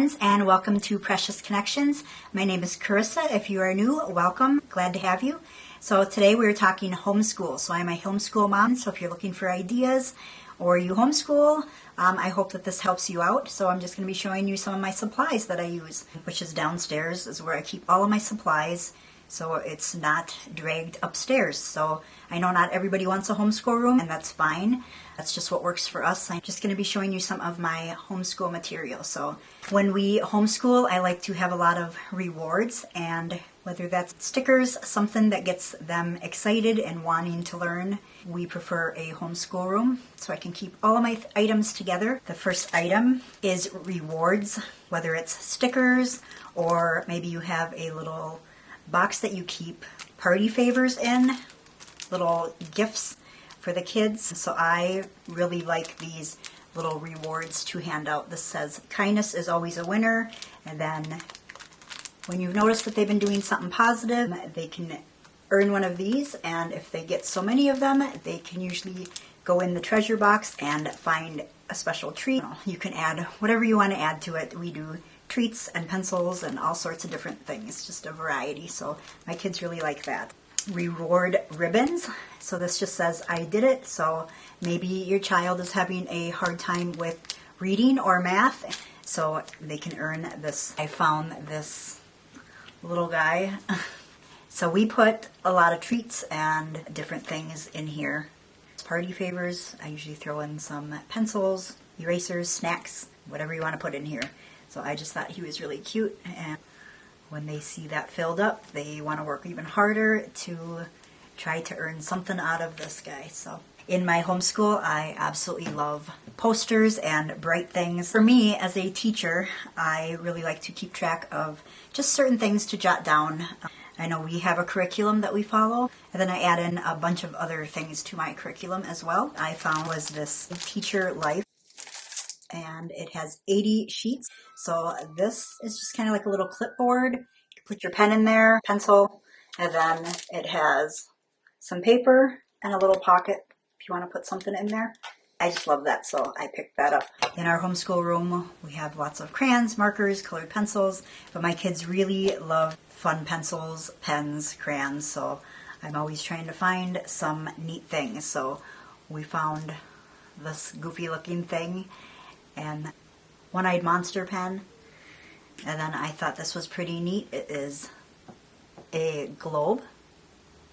friends, and welcome to Precious Connections. My name is Carissa. If you are new, welcome. Glad to have you. So today we're talking homeschool. So I'm a homeschool mom, so if you're looking for ideas or you homeschool, I hope that this helps you out. So I'm just going to be showing you some of my supplies that I use, which is downstairs is where I keep all of my supplies, so it's not dragged upstairs. So I know not everybody wants a homeschool room, and that's fine. That's just what works for us. I'm just going to be showing you some of my homeschool material. So when we homeschool, I like to have a lot of rewards, and whether that's stickers, something that gets them excited and wanting to learn, we prefer a homeschool room so I can keep all of my items together. The first item is rewards, whether it's stickers or maybe you have a little box that you keep party favors in, little gifts for the kids. So I really like these little rewards to hand out. This says kindness is always a winner, and then when you've noticed that they've been doing something positive, they can earn one of these, and if they get so many of them, they can usually go in the treasure box and find a special treat. You can add whatever you want to add to it. We do treats and pencils and all sorts of different things, just a variety. So my kids really like that. Reward ribbons. So this just says I did it. So maybe your child is having a hard time with reading or math, so they can earn this. I found this little guy. So we put a lot of treats and different things in here. It's party favors. I usually throw in some pencils, erasers, snacks, whatever you want to put in here. So I just thought he was really cute, and when they see that filled up, they want to work even harder to try to earn something out of this guy. So in my homeschool, I absolutely love posters and bright things. For me, as a teacher, I really like to keep track of just certain things to jot down. I know we have a curriculum that we follow, and then I add in a bunch of other things to my curriculum as well. I found was this Teacher Life, and it has 80 sheets. So this is just kind of like a little clipboard. You put your pen in there, pencil, and then it has some paper and a little pocket if you want to put something in there. I just love that, so I picked that up. In our homeschool room, we have lots of crayons, markers, colored pencils, but my kids really love fun pencils, pens, crayons, so I'm always trying to find some neat things. So we found this goofy looking thing and one-eyed monster pen, and then I thought this was pretty neat. It is a globe,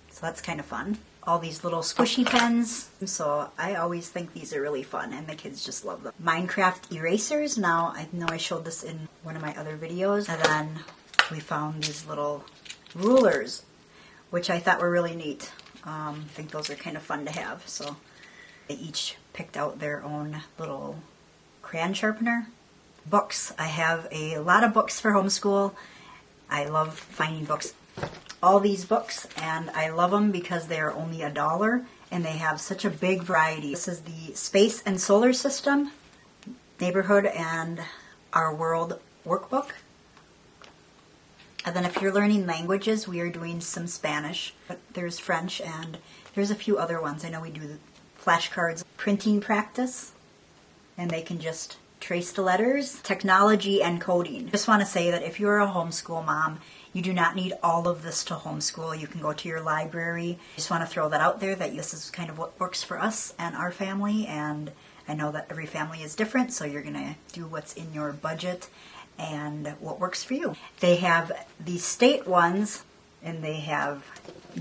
so that's kind of fun. All these little squishy pens, so I always think these are really fun, and the kids just love them. Minecraft erasers. Now, I know I showed this in one of my other videos, and then we found these little rulers, which I thought were really neat. I think those are kind of fun to have, so they each picked out their own little crayon sharpener. Books. I have a lot of books for homeschool. I love finding books. All these books, and I love them because they're only $1 and they have such a big variety. This is the Space and Solar System, Neighborhood and Our World workbook. And then if you're learning languages, we are doing some Spanish, but there's French and there's a few other ones. I know we do flashcards, printing practice, and they can just trace the letters, technology and coding. Just want to say that if you're a homeschool mom, you do not need all of this to homeschool. You can go to your library. Just want to throw that out there, that this is kind of what works for us and our family, and I know that every family is different, so you're going to do what's in your budget and what works for you. They have these state ones, and they have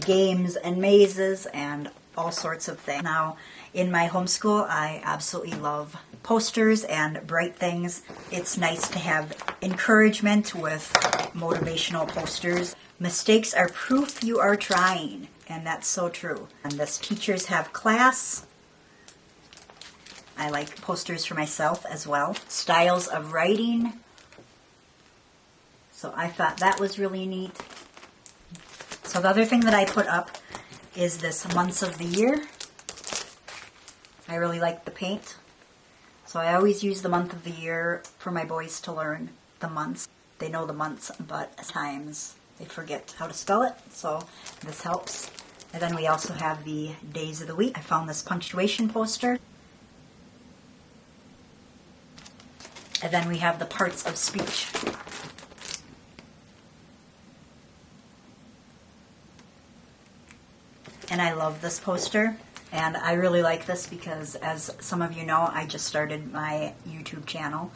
games and mazes and all sorts of things. Now, in my homeschool, I absolutely love posters and bright things. It's nice to have encouragement with motivational posters. Mistakes are proof you are trying, and that's so true. And this Teachers Have Class. I like posters for myself as well. Styles of writing. So I thought that was really neat. So the other thing that I put up is this months of the year. I really like the paint. So I always use the month of the year for my boys to learn the months. They know the months, but at times they forget how to spell it, so this helps. And then we also have the days of the week. I found this punctuation poster. And then we have the parts of speech. And I love this poster. And I really like this because, as some of you know, I just started my YouTube channel.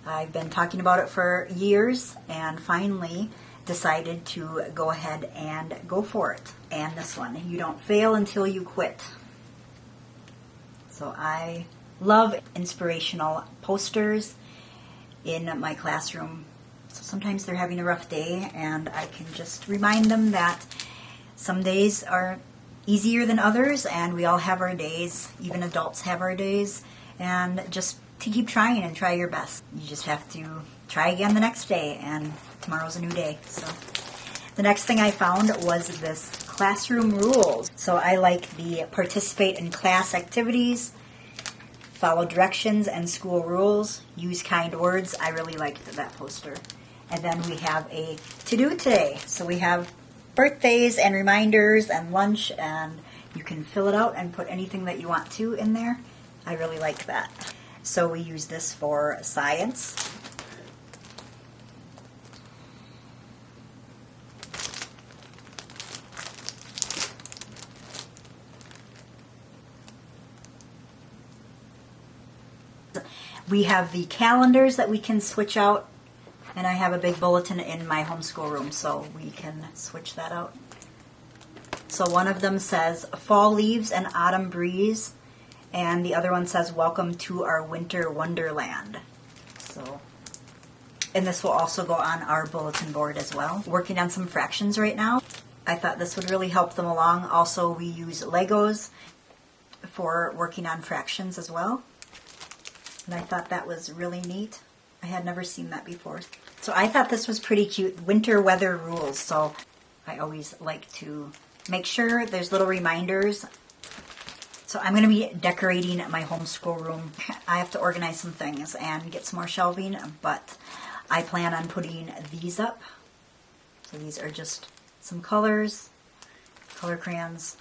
I've been talking about it for years and finally decided to go ahead and go for it. And this one, you don't fail until you quit. So I love inspirational posters in my classroom. So sometimes they're having a rough day and I can just remind them that some days are easier than others, and we all have our days. Even adults have our days, and just to keep trying and try your best. You just have to try again the next day, and tomorrow's a new day. So the next thing I found was this classroom rules. So I like the participate in class activities, follow directions and school rules, use kind words. I really liked that poster. And then we have a to-do today. So we have birthdays and reminders and lunch, and you can fill it out and put anything that you want to in there. I really like that. So we use this for science. We have the calendars that we can switch out. And I have a big bulletin in my homeschool room, so we can switch that out. So one of them says, fall leaves and autumn breeze. And the other one says, welcome to our winter wonderland. So, and this will also go on our bulletin board as well. Working on some fractions right now. I thought this would really help them along. Also, we use Legos for working on fractions as well. And I thought that was really neat. I had never seen that before. So I thought this was pretty cute. Winter weather rules. So I always like to make sure there's little reminders. So I'm going to be decorating my homeschool room. I have to organize some things and get some more shelving, but I plan on putting these up. So these are just some colors, color crayons,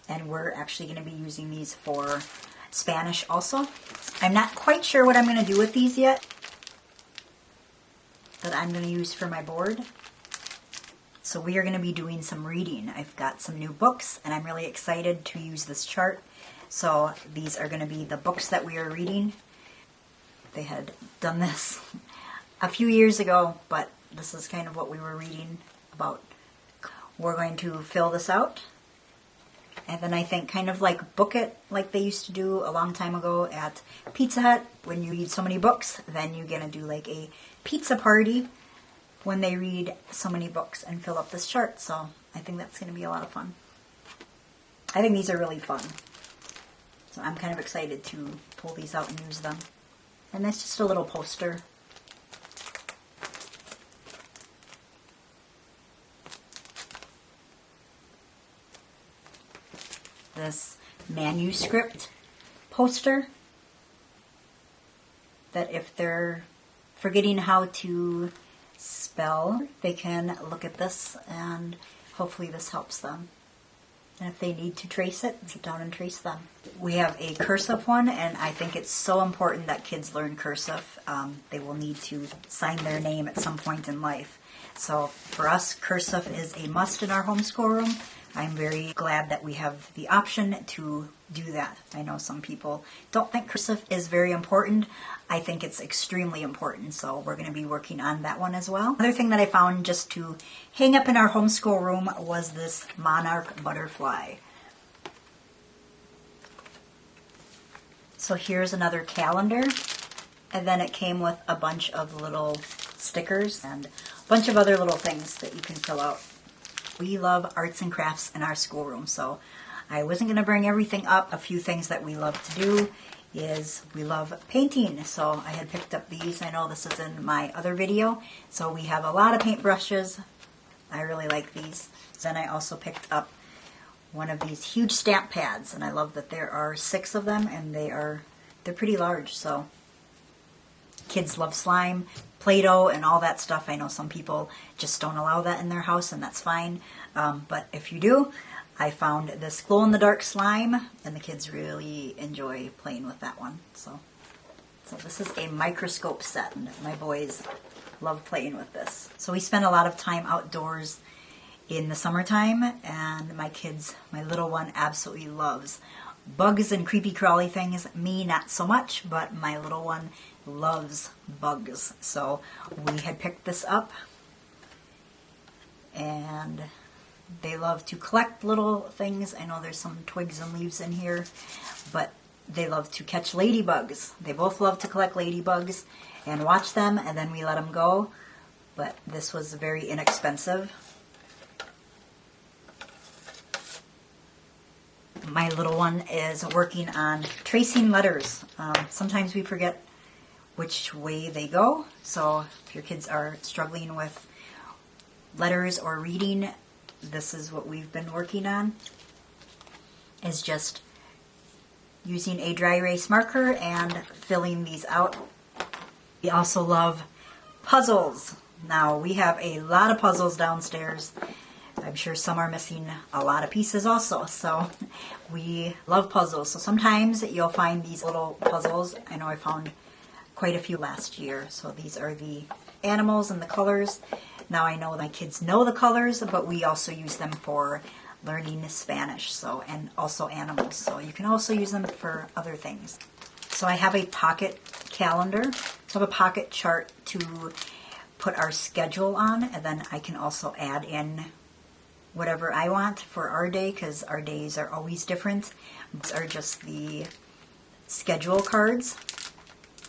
and we're actually going to be using these for Spanish also. I'm not quite sure what I'm going to do with these yet, that I'm going to use for my board. So we are going to be doing some reading. I've got some new books and I'm really excited to use this chart. So these are going to be the books that we are reading. They had done this a few years ago, but this is kind of what we were reading about. We're going to fill this out. And then I think kind of like book it like they used to do a long time ago at Pizza Hut. When you read so many books, then you're going to do like a pizza party when they read so many books and fill up this chart. So I think that's going to be a lot of fun. I think these are really fun. So I'm kind of excited to pull these out and use them. And that's just a little poster. This manuscript poster that if they're forgetting how to spell, they can look at this and hopefully this helps them. And if they need to trace it, sit down and trace them. We have a cursive one, and I think it's so important that kids learn cursive. They will need to sign their name at some point in life. So for us, cursive is a must in our homeschool room. I'm very glad that we have the option to do that. I know some people don't think cursive is very important. I think it's extremely important, so we're going to be working on that one as well. Another thing that I found just to hang up in our homeschool room was this monarch butterfly. So here's another calendar, and then it came with a bunch of little stickers and a bunch of other little things that you can fill out. We love arts and crafts in our schoolroom, so I wasn't going to bring everything up. A few things that we love to do is we love painting, so I had picked up these. I know this is in my other video, so we have a lot of paintbrushes. I really like these. Then I also picked up one of these huge stamp pads, and I love that there are 6 of them, and they're pretty large, so kids love slime, Play-Doh, and all that stuff. I know some people just don't allow that in their house, and that's fine. But if you do, I found this glow-in-the-dark slime, and the kids really enjoy playing with that one. So So this is a microscope set, and my boys love playing with this. So we spend a lot of time outdoors in the summertime, and my little one absolutely loves bugs and creepy crawly things. Me, not so much, but my little one loves bugs. So we had picked this up, and they love to collect little things. I know there's some twigs and leaves in here, but they love to catch ladybugs. They both love to collect ladybugs and watch them, and then we let them go. But this was very inexpensive. My little one is working on tracing letters. Sometimes we forget which way they go. So if your kids are struggling with letters or reading, this is what we've been working on, is just using a dry erase marker and filling these out. We also love puzzles. Now we have a lot of puzzles downstairs. I'm sure some are missing a lot of pieces also. So we love puzzles. So sometimes you'll find these little puzzles. I know I found quite a few last year. So these are the animals and the colors. Now I know my kids know the colors, but we also use them for learning Spanish, so, and also animals. So you can also use them for other things. So I have a pocket calendar. So I have a pocket chart to put our schedule on, and then I can also add in whatever I want for our day, because our days are always different. These are just the schedule cards.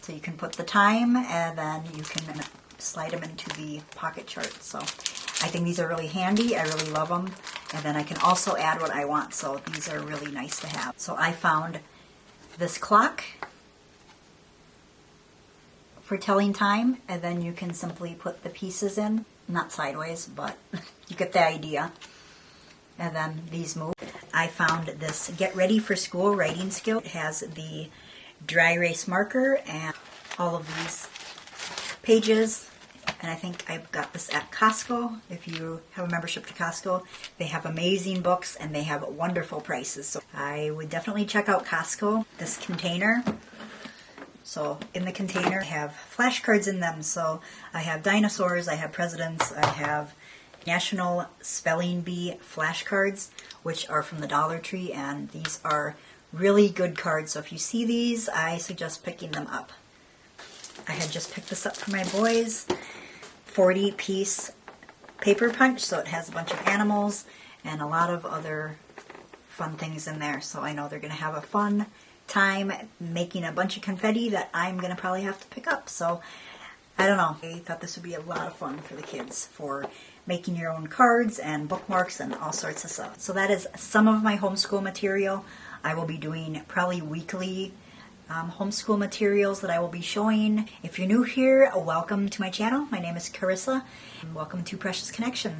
So you can put the time, and then you can slide them into the pocket chart. So I think these are really handy. I really love them. And then I can also add what I want. So these are really nice to have. So I found this clock for telling time, and then you can simply put the pieces in, not sideways, but you get the idea. And then these move. I found this Get Ready for School writing skill. It has the dry erase marker and all of these pages. And I think I got this at Costco. If you have a membership to Costco, they have amazing books and they have wonderful prices. So I would definitely check out Costco. This container. So in the container, I have flashcards in them. So I have dinosaurs, I have presidents, I have National Spelling Bee flashcards, which are from the Dollar Tree. And these are really good cards. So if you see these, I suggest picking them up. I had just picked this up for my boys. 40-piece paper punch, so it has a bunch of animals and a lot of other fun things in there. So I know they're going to have a fun time making a bunch of confetti that I'm going to probably have to pick up. So I don't know. I thought this would be a lot of fun for the kids for making your own cards and bookmarks and all sorts of stuff. So that is some of my homeschool material. I will be doing probably weekly homeschool materials that I will be showing. If you're new here, welcome to my channel. My name is Carissa, and welcome to Precious Connections.